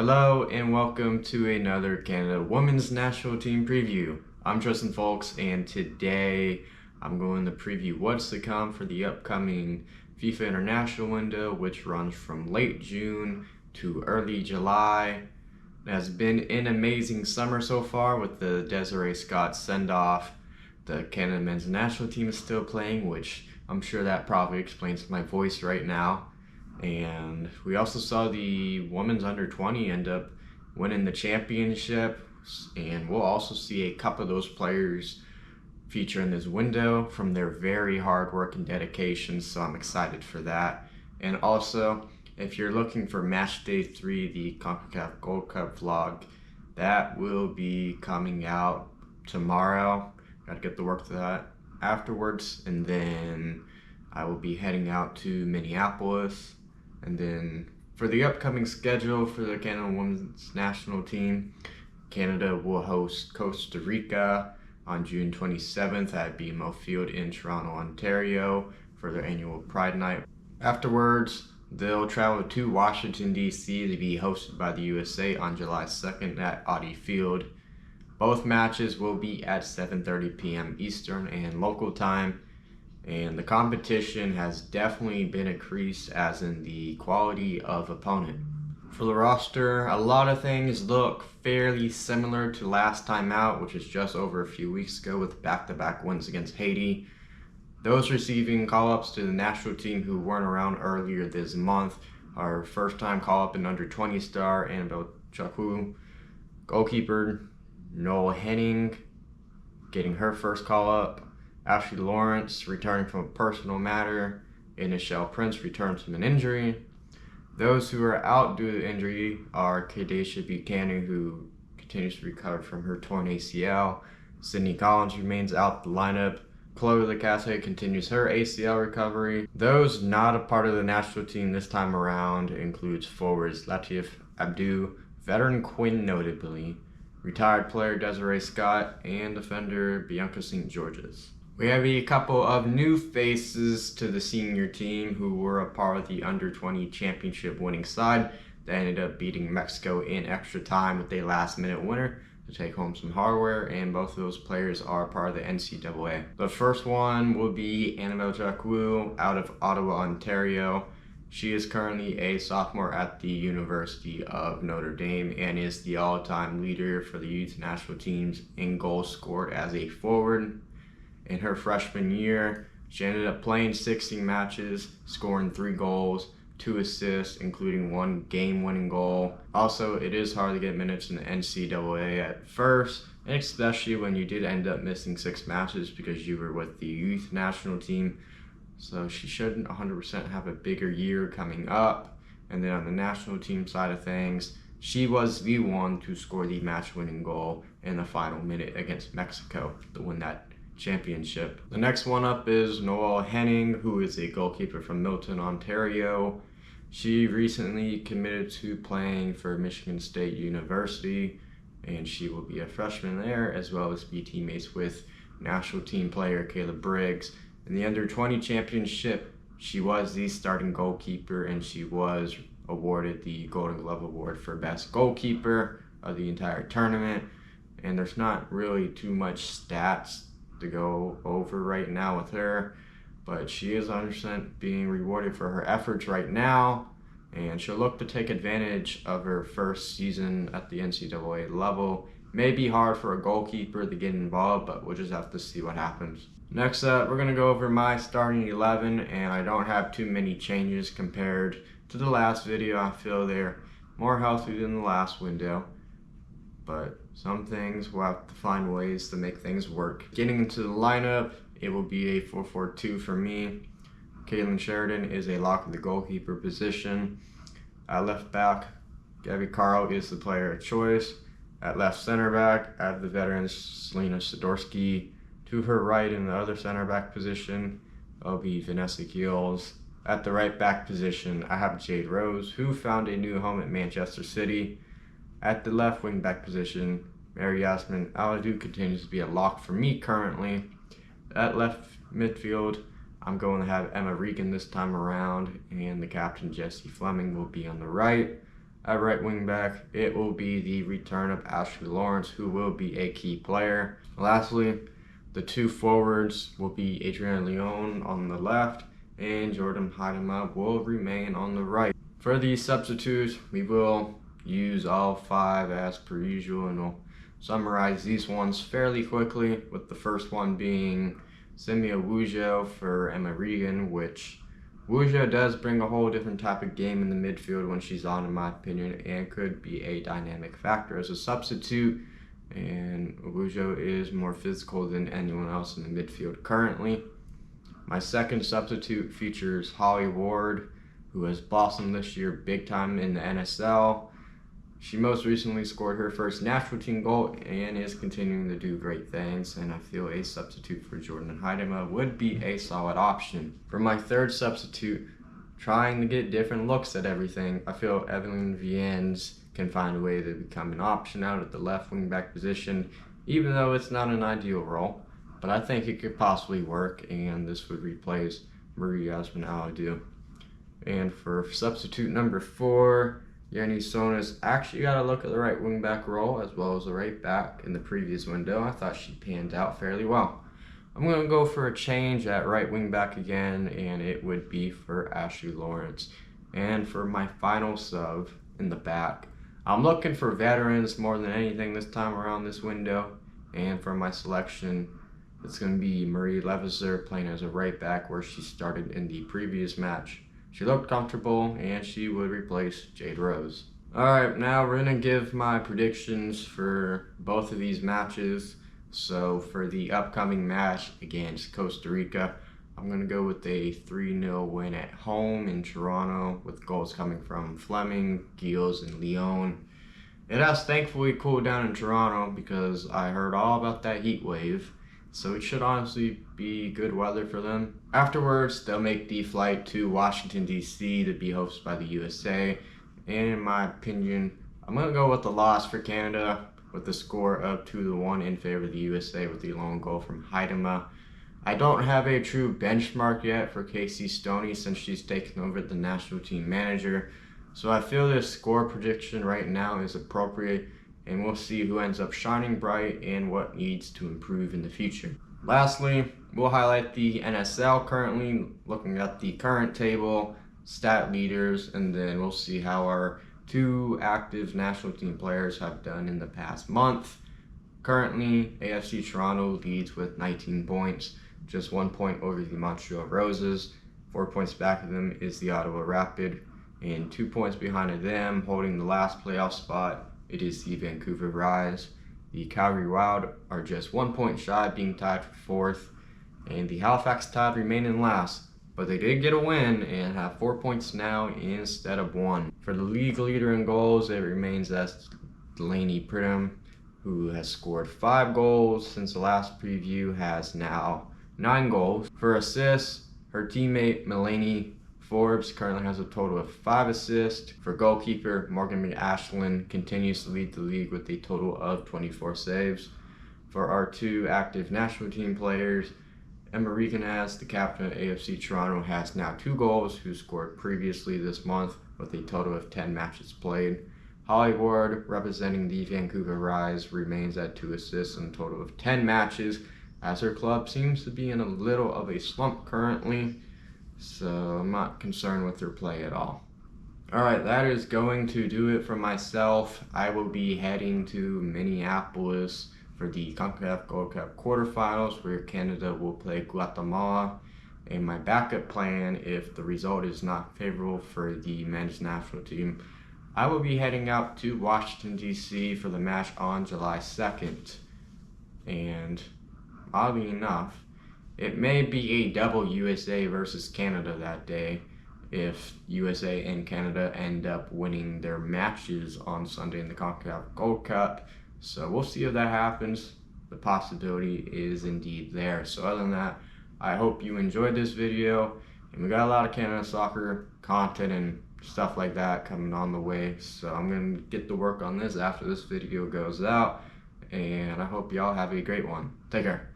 Hello and welcome to another Canada Women's National Team preview. I'm Tristan Folks, and today I'm going to preview what's to come for the upcoming FIFA International window, which runs from late June to early July. It has been an amazing summer so far with the Desiree Scott send-off. The Canada men's national team is still playing, which I'm sure that probably explains my voice right now. And we also saw the women's under 20 end up winning the championship, and we'll also see a couple of those players feature in this window from their very hard work and dedication, so I'm excited for that. And also, if you're looking for match day 3, the CONCACAF Gold Cup vlog, that will be coming out tomorrow. Gotta get the work to that afterwards, and then I will be heading out to Minneapolis. And then for the upcoming schedule for the Canada Women's National Team, Canada will host Costa Rica on June 27th at BMO Field in Toronto, Ontario for their annual Pride Night. Afterwards, they'll travel to Washington D.C. to be hosted by the USA on July 2nd at Audi Field. Both matches will be at 7:30 p.m. Eastern and local time. And the competition has definitely been increased, as in the quality of opponent. For the roster, a lot of things look fairly similar to last time out, which is just over a few weeks ago with back-to-back wins against Haiti. Those receiving call-ups to the national team who weren't around earlier this month are first-time call-up and under 20 star Annabelle Chakwu, goalkeeper Noel Henning getting her first call-up, Ashley Lawrence returning from a personal matter, and Nichelle Prince returns from an injury. Those who are out due to injury are Kadesha Buchanan, who continues to recover from her torn ACL. Sydney Collins remains out the lineup. Chloe Lacasse continues her ACL recovery. Those not a part of the national team this time around includes forwards Latif Abdou, veteran Quinn notably, retired player Desiree Scott, and defender Bianca St. George's. We have a couple of new faces to the senior team who were a part of the under-20 championship winning side that ended up beating Mexico in extra time with a last-minute winner to take home some hardware, and both of those players are part of the NCAA. The first one will be Annabelle Chakwu out of Ottawa, Ontario. She is currently a sophomore at the University of Notre Dame and is the all-time leader for the youth national teams in goals scored as a forward. In her freshman year, she ended up playing 16 matches, scoring 3 goals, 2 assists, including 1 game-winning goal. Also, it is hard to get minutes in the NCAA at first, and especially when you did end up missing 6 matches because you were with the youth national team. So she shouldn't 100% have a bigger year coming up. And then on the national team side of things, she was the one to score the match-winning goal in the final minute against Mexico to win that championship. The next one up is Noel Henning, who is a goalkeeper from Milton, Ontario. She recently committed to playing for Michigan State University, and she will be a freshman there, as well as be teammates with national team player Caleb Briggs. In the under-20 championship, she was the starting goalkeeper, and she was awarded the Golden Glove Award for best goalkeeper of the entire tournament. And there's not really too much stats to go over right now with her, but she is 100% being rewarded for her efforts right now, and she'll look to take advantage of her first season at the NCAA level. May be hard for a goalkeeper to get involved, but we'll just have to see what happens. Next up, we're going to go over my starting 11, and I don't have too many changes compared to the last video. I feel they're more healthy than the last window, but some things we'll have to find ways to make things work. Getting into the lineup, it will be a 4-4-2 for me. Caitlin Sheridan is a lock in the goalkeeper position. At left back, Gabby Carl is the player of choice. At left center back, I have the veteran Selena Sidorsky. To her right in the other center back position, will be Vanessa Gills. At the right back position, I have Jade Rose, who found a new home at Manchester City. At the left wing back position, Mary Yasmin Aladou continues to be a lock for me currently. At left midfield, I'm going to have Emma Regan this time around, and the captain Jesse Fleming will be on the right. At right wing back, it will be the return of Ashley Lawrence, who will be a key player. Lastly, the two forwards will be Adriana Leon on the left and Jordan Heidema will remain on the right. For the substitutes, we will use all five as per usual, and we'll summarize these ones fairly quickly, with the first one being Simia Wujo for Emma Regan, which Wujo does bring a whole different type of game in the midfield when she's on, in my opinion, and could be a dynamic factor as a substitute. And Wujo is more physical than anyone else in the midfield currently. My second substitute features Holly Ward, who has blossomed this year big time in the NSL. She most recently scored her first national team goal and is continuing to do great things, and I feel a substitute for Jordan Heidema would be a solid option. For my third substitute, trying to get different looks at everything, I feel Evelyn Viennes can find a way to become an option out at the left wing back position, even though it's not an ideal role. But I think it could possibly work, and this would replace Marie Yasmin-Aladou. And for substitute number 4, Yanni Sonas actually got a look at the right wing back role as well as the right back in the previous window. I thought she panned out fairly well. I'm going to go for a change at right wing back again, and it would be for Ashley Lawrence. And for my final sub in the back, I'm looking for veterans more than anything this time around this window. And for my selection, it's going to be Marie Levisser playing as a right back where she started in the previous match. She looked comfortable and she would replace Jade Rose. Alright, now we're going to give my predictions for both of these matches. So for the upcoming match against Costa Rica, I'm going to go with a 3-0 win at home in Toronto, with goals coming from Fleming, Gilles, and Leon. It has thankfully cooled down in Toronto because I heard all about that heat wave. So it should honestly be good weather for them. Afterwards, they'll make the flight to Washington D.C. to be hosted by the USA. And in my opinion, I'm going to go with the loss for Canada with the score of 2-1 in favor of the USA with the lone goal from Heidema. I don't have a true benchmark yet for Casey Stoney since she's taken over the national team manager. So I feel this score prediction right now is appropriate, and we'll see who ends up shining bright and what needs to improve in the future. Lastly, we'll highlight the NSL currently, looking at the current table, stat leaders, and then we'll see how our 2 active national team players have done in the past month. Currently, AFC Toronto leads with 19 points, just 1 point over the Montreal Roses. 4 points back of them is the Ottawa Rapid, and 2 points behind of them, holding the last playoff spot, it is the Vancouver Rise. The Calgary Wild are just 1 point shy of being tied for 4th, and the Halifax Tide remain in last, but they did get a win and have 4 points now instead of 1. For the league leader in goals, it remains as Delaney Pridham, who has scored 5 goals since the last preview, has now 9 goals. For assists, her teammate Melanie Forbes currently has a total of 5 assists. For goalkeeper, Morgan McAshlin continues to lead the league with a total of 24 saves. For our 2 active national team players, Emma Reganaz, the captain of AFC Toronto, has now 2 goals, who scored previously this month with a total of 10 matches played. Holly Ward, representing the Vancouver Rise, remains at 2 assists and a total of 10 matches, as her club seems to be in a little of a slump currently. So I'm not concerned with her play at all. Alright, that is going to do it for myself. I will be heading to Minneapolis for the CONCACAF Gold Cup quarterfinals, where Canada will play Guatemala. And my backup plan, if the result is not favorable for the men's national team, I will be heading out to Washington D.C. for the match on July 2nd. And oddly enough, it may be a double USA versus Canada that day if USA and Canada end up winning their matches on Sunday in the CONCACAF Gold Cup. So we'll see if that happens. The possibility is indeed there. So other than that, I hope you enjoyed this video. And we got a lot of Canada soccer content and stuff like that coming on the way. So I'm going to get to work on this after this video goes out. And I hope y'all have a great one. Take care.